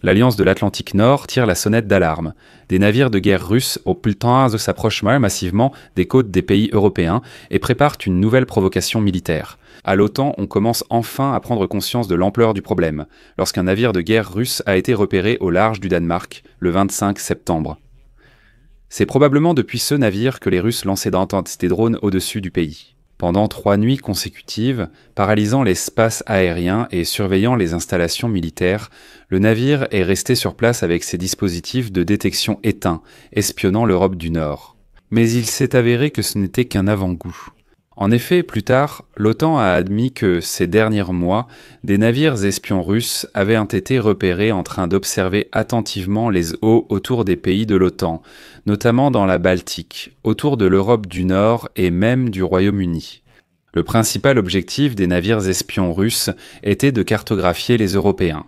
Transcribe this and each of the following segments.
l'Alliance de l'Atlantique Nord tire la sonnette d'alarme. Des navires de guerre russes au Lufthansa s'approchent massivement des côtes des pays européens et préparent une nouvelle provocation militaire. À l'OTAN, on commence enfin à prendre conscience de l'ampleur du problème, lorsqu'un navire de guerre russe a été repéré au large du Danemark, le 25 septembre. C'est probablement depuis ce navire que les Russes lançaient des drones au-dessus du pays. Pendant 3 nuits consécutives, paralysant l'espace aérien et surveillant les installations militaires, le navire est resté sur place avec ses dispositifs de détection éteints, espionnant l'Europe du Nord. Mais il s'est avéré que ce n'était qu'un avant-goût. En effet, plus tard, l'OTAN a admis que, ces derniers mois, des navires espions russes avaient été repérés en train d'observer attentivement les eaux autour des pays de l'OTAN, notamment dans la Baltique, autour de l'Europe du Nord et même du Royaume-Uni. Le principal objectif des navires espions russes était de cartographier les Européens.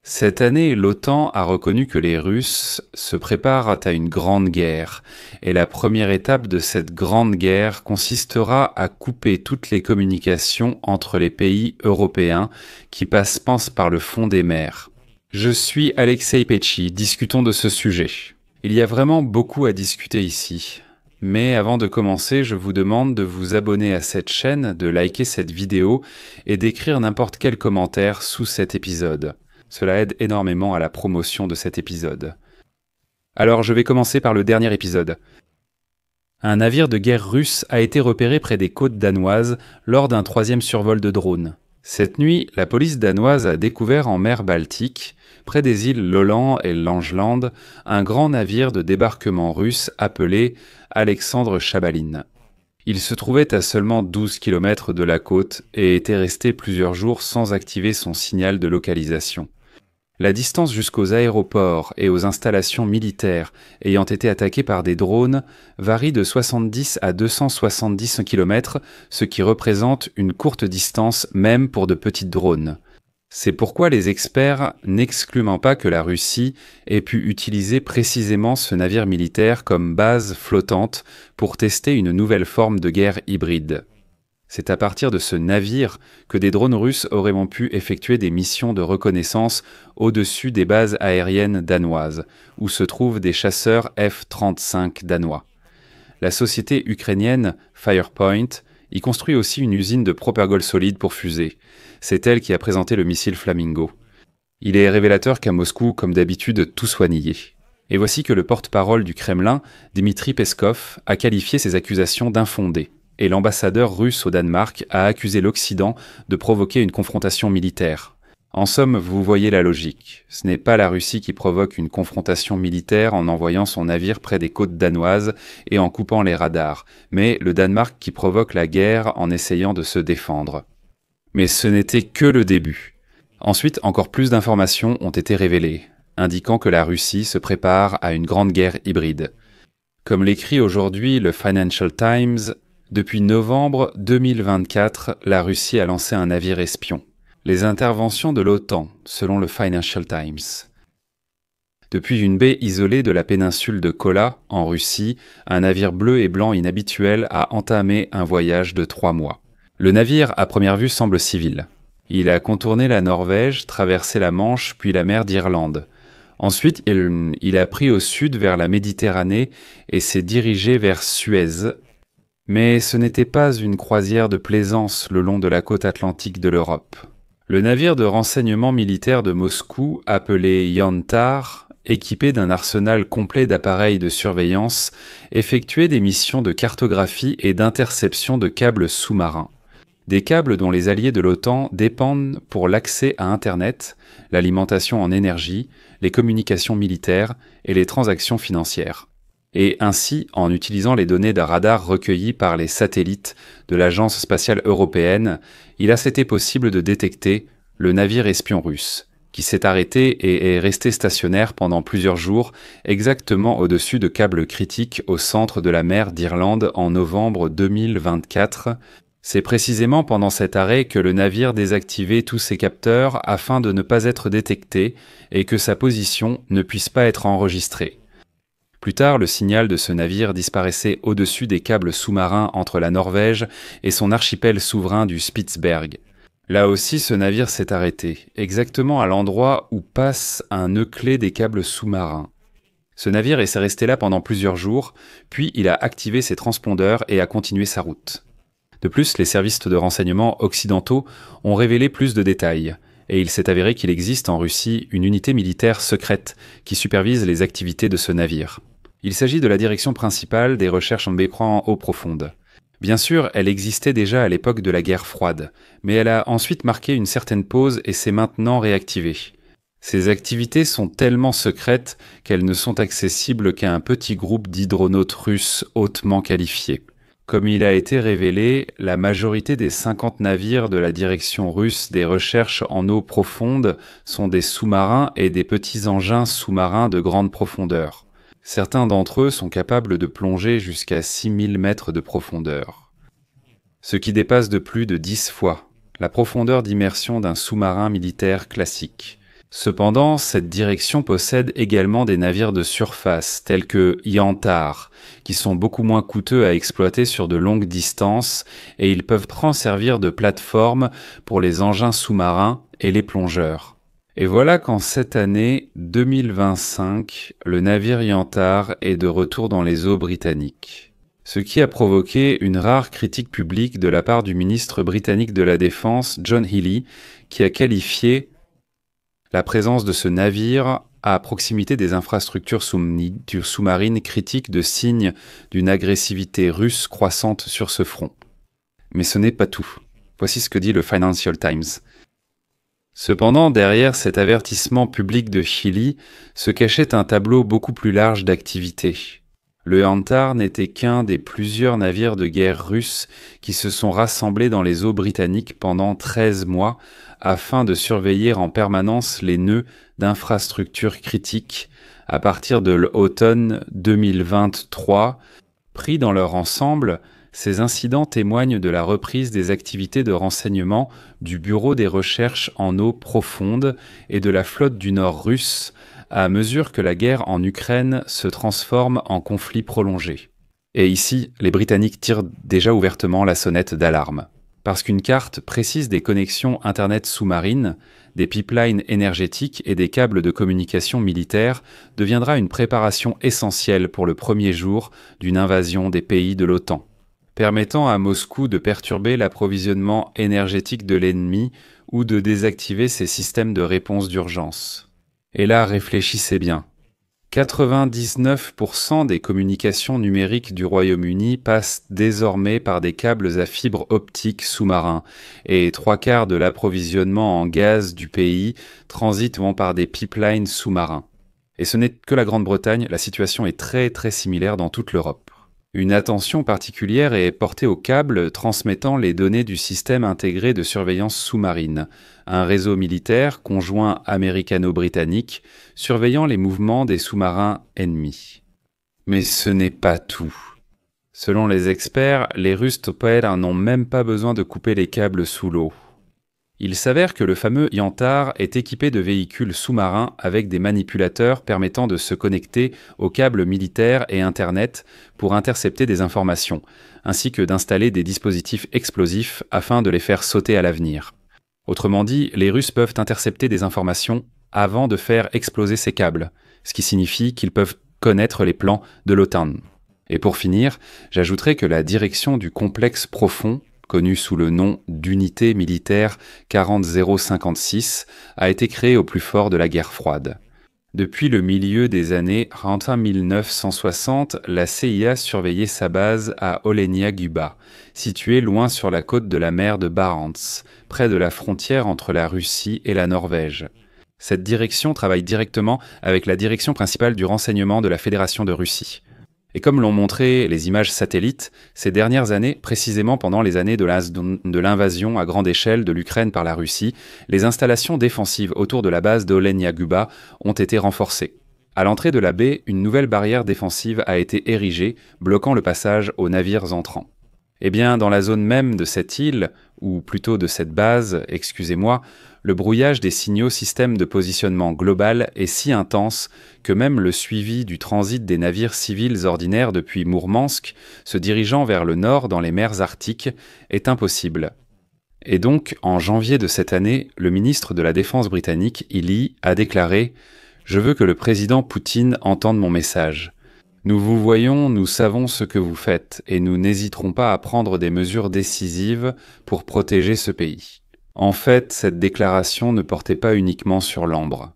Cette année, l'OTAN a reconnu que les Russes se préparent à une grande guerre, et la première étape de cette grande guerre consistera à couper toutes les communications entre les pays européens qui passent par le fond des mers. Je suis Alexei Petchy, discutons de ce sujet. Il y a vraiment beaucoup à discuter ici. Mais avant de commencer, je vous demande de vous abonner à cette chaîne, de liker cette vidéo et d'écrire n'importe quel commentaire sous cet épisode. Cela aide énormément à la promotion de cet épisode. Alors je vais commencer par le dernier épisode. Un navire de guerre russe a été repéré près des côtes danoises lors d'un 3e survol de drone. Cette nuit, la police danoise a découvert en mer Baltique, près des îles Lolland et Langeland, un grand navire de débarquement russe appelé Alexandre Chabalin. Il se trouvait à seulement 12 km de la côte et était resté plusieurs jours sans activer son signal de localisation. La distance jusqu'aux aéroports et aux installations militaires ayant été attaquées par des drones varie de 70 à 270 km, ce qui représente une courte distance même pour de petits drones. C'est pourquoi les experts n'excluent pas que la Russie ait pu utiliser précisément ce navire militaire comme base flottante pour tester une nouvelle forme de guerre hybride. C'est à partir de ce navire que des drones russes auraient pu effectuer des missions de reconnaissance au-dessus des bases aériennes danoises, où se trouvent des chasseurs F-35 danois. La société ukrainienne Firepoint y construit aussi une usine de propagole solide pour fusées. C'est elle qui a présenté le missile Flamingo. Il est révélateur qu'à Moscou, comme d'habitude, tout soit nié. Et voici que le porte-parole du Kremlin, Dmitri Peskov, a qualifié ces accusations d'infondées. Et l'ambassadeur russe au Danemark a accusé l'Occident de provoquer une confrontation militaire. En somme, vous voyez la logique. Ce n'est pas la Russie qui provoque une confrontation militaire en envoyant son navire près des côtes danoises et en coupant les radars, mais le Danemark qui provoque la guerre en essayant de se défendre. Mais ce n'était que le début. Ensuite, encore plus d'informations ont été révélées, indiquant que la Russie se prépare à une grande guerre hybride. Comme l'écrit aujourd'hui le Financial Times, depuis novembre 2024, la Russie a lancé un navire espion. Les interventions de l'OTAN, selon le Financial Times. Depuis une baie isolée de la péninsule de Kola, en Russie, un navire bleu et blanc inhabituel a entamé un voyage de 3 mois. Le navire, à première vue, semble civil. Il a contourné la Norvège, traversé la Manche, puis la mer d'Irlande. Ensuite, il a pris au sud vers la Méditerranée et s'est dirigé vers Suez. Mais ce n'était pas une croisière de plaisance le long de la côte atlantique de l'Europe. Le navire de renseignement militaire de Moscou, appelé Yantar, équipé d'un arsenal complet d'appareils de surveillance, effectuait des missions de cartographie et d'interception de câbles sous-marins. Des câbles dont les alliés de l'OTAN dépendent pour l'accès à Internet, l'alimentation en énergie, les communications militaires et les transactions financières. Et ainsi, en utilisant les données d'un radar recueillies par les satellites de l'Agence spatiale européenne, il a été possible de détecter le navire espion russe, qui s'est arrêté et est resté stationnaire pendant plusieurs jours, exactement au-dessus de câbles critiques au centre de la mer d'Irlande en novembre 2024. C'est précisément pendant cet arrêt que le navire désactivait tous ses capteurs afin de ne pas être détecté et que sa position ne puisse pas être enregistrée. Plus tard, le signal de ce navire disparaissait au-dessus des câbles sous-marins entre la Norvège et son archipel souverain du Spitzberg. Là aussi, ce navire s'est arrêté, exactement à l'endroit où passe un nœud clé des câbles sous-marins. Ce navire est resté là pendant plusieurs jours, puis il a activé ses transpondeurs et a continué sa route. De plus, les services de renseignement occidentaux ont révélé plus de détails, et il s'est avéré qu'il existe en Russie une unité militaire secrète qui supervise les activités de ce navire. Il s'agit de la direction principale des recherches en eau profonde. Bien sûr, elle existait déjà à l'époque de la guerre froide, mais elle a ensuite marqué une certaine pause et s'est maintenant réactivée. Ces activités sont tellement secrètes qu'elles ne sont accessibles qu'à un petit groupe d'hydronautes russes hautement qualifiés. Comme il a été révélé, la majorité des 50 navires de la direction russe des recherches en eau profonde sont des sous-marins et des petits engins sous-marins de grande profondeur. Certains d'entre eux sont capables de plonger jusqu'à 6000 mètres de profondeur, ce qui dépasse de plus de 10 fois la profondeur d'immersion d'un sous-marin militaire classique. Cependant, cette direction possède également des navires de surface, tels que Yantar, qui sont beaucoup moins coûteux à exploiter sur de longues distances et ils peuvent servir de plateforme pour les engins sous-marins et les plongeurs. Et voilà qu'en cette année 2025, le navire Yantar est de retour dans les eaux britanniques. Ce qui a provoqué une rare critique publique de la part du ministre britannique de la Défense, John Healey, qui a qualifié la présence de ce navire à proximité des infrastructures sous-marines critiques de signes d'une agressivité russe croissante sur ce front. Mais ce n'est pas tout. Voici ce que dit le Financial Times. Cependant, derrière cet avertissement public de Healey se cachait un tableau beaucoup plus large d'activités. Le Yantar n'était qu'un des plusieurs navires de guerre russes qui se sont rassemblés dans les eaux britanniques pendant 13 mois afin de surveiller en permanence les nœuds d'infrastructures critiques à partir de l'automne 2023. Pris dans leur ensemble, ces incidents témoignent de la reprise des activités de renseignement du Bureau des recherches en eau profonde et de la flotte du Nord russe à mesure que la guerre en Ukraine se transforme en conflit prolongé. Et ici, les Britanniques tirent déjà ouvertement la sonnette d'alarme. Parce qu'une carte précise des connexions Internet sous-marines, des pipelines énergétiques et des câbles de communication militaire deviendra une préparation essentielle pour le premier jour d'une invasion des pays de l'OTAN, permettant à Moscou de perturber l'approvisionnement énergétique de l'ennemi ou de désactiver ses systèmes de réponse d'urgence. Et là, réfléchissez bien. 99% des communications numériques du Royaume-Uni passent désormais par des câbles à fibre optique sous-marins et 3/4 de l'approvisionnement en gaz du pays transitent par des pipelines sous-marins. Et ce n'est que la Grande-Bretagne, la situation est très très similaire dans toute l'Europe. Une attention particulière est portée aux câbles transmettant les données du système intégré de surveillance sous-marine, un réseau militaire conjoint américano-britannique surveillant les mouvements des sous-marins ennemis. Mais ce n'est pas tout. Selon les experts, les Russes n'ont même pas besoin de couper les câbles sous l'eau. Il s'avère que le fameux Yantar est équipé de véhicules sous-marins avec des manipulateurs permettant de se connecter aux câbles militaires et Internet pour intercepter des informations, ainsi que d'installer des dispositifs explosifs afin de les faire sauter à l'avenir. Autrement dit, les Russes peuvent intercepter des informations avant de faire exploser ces câbles, ce qui signifie qu'ils peuvent connaître les plans de l'OTAN. Et pour finir, j'ajouterai que la direction du complexe profond, connu sous le nom d'unité militaire 40056, a été créée au plus fort de la guerre froide. Depuis le milieu des années 1960, la CIA surveillait sa base à Olenia Guba, située loin sur la côte de la mer de Barents, près de la frontière entre la Russie et la Norvège. Cette direction travaille directement avec la direction principale du renseignement de la Fédération de Russie. Et comme l'ont montré les images satellites, ces dernières années, précisément pendant les années de l'invasion à grande échelle de l'Ukraine par la Russie, les installations défensives autour de la base d'Olenia Guba ont été renforcées. À l'entrée de la baie, une nouvelle barrière défensive a été érigée, bloquant le passage aux navires entrants. Eh bien, dans la zone même de cette île, ou plutôt de cette base, excusez-moi, le brouillage des signaux système de positionnement global est si intense que même le suivi du transit des navires civils ordinaires depuis Mourmansk, se dirigeant vers le nord dans les mers arctiques, est impossible. Et donc, en janvier de cette année, le ministre de la Défense britannique, Healey, a déclaré « Je veux que le président Poutine entende mon message. Nous vous voyons, nous savons ce que vous faites, et nous n'hésiterons pas à prendre des mesures décisives pour protéger ce pays. » En fait, cette déclaration ne portait pas uniquement sur l'ambre.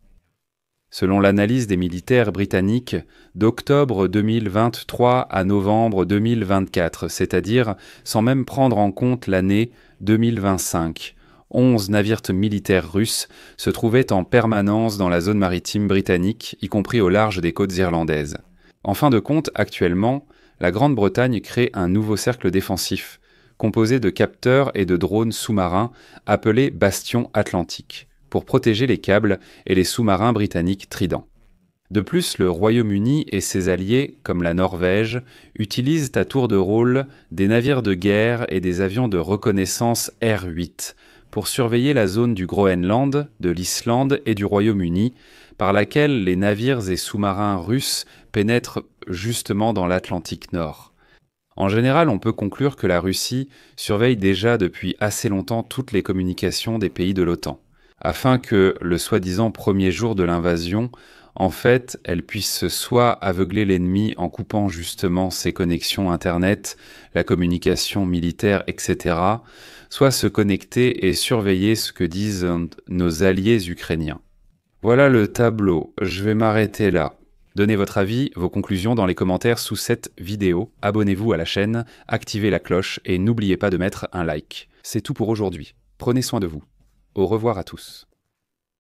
Selon l'analyse des militaires britanniques, d'octobre 2023 à novembre 2024, c'est-à-dire sans même prendre en compte l'année 2025, 11 navires militaires russes se trouvaient en permanence dans la zone maritime britannique, y compris au large des côtes irlandaises. En fin de compte, actuellement, la Grande-Bretagne crée un nouveau cercle défensif, composé de capteurs et de drones sous-marins appelés Bastion Atlantique, pour protéger les câbles et les sous-marins britanniques Trident. De plus, le Royaume-Uni et ses alliés, comme la Norvège, utilisent à tour de rôle des navires de guerre et des avions de reconnaissance R-8 pour surveiller la zone du Groenland, de l'Islande et du Royaume-Uni, par laquelle les navires et sous-marins russes pénètrent justement dans l'Atlantique Nord. En général, on peut conclure que la Russie surveille déjà depuis assez longtemps toutes les communications des pays de l'OTAN, afin que, le soi-disant premier jour de l'invasion, en fait, elle puisse soit aveugler l'ennemi en coupant justement ses connexions Internet, la communication militaire, etc., soit se connecter et surveiller ce que disent nos alliés ukrainiens. Voilà le tableau, je vais m'arrêter là. Donnez votre avis, vos conclusions dans les commentaires sous cette vidéo, abonnez-vous à la chaîne, activez la cloche et n'oubliez pas de mettre un like. C'est tout pour aujourd'hui. Prenez soin de vous. Au revoir à tous.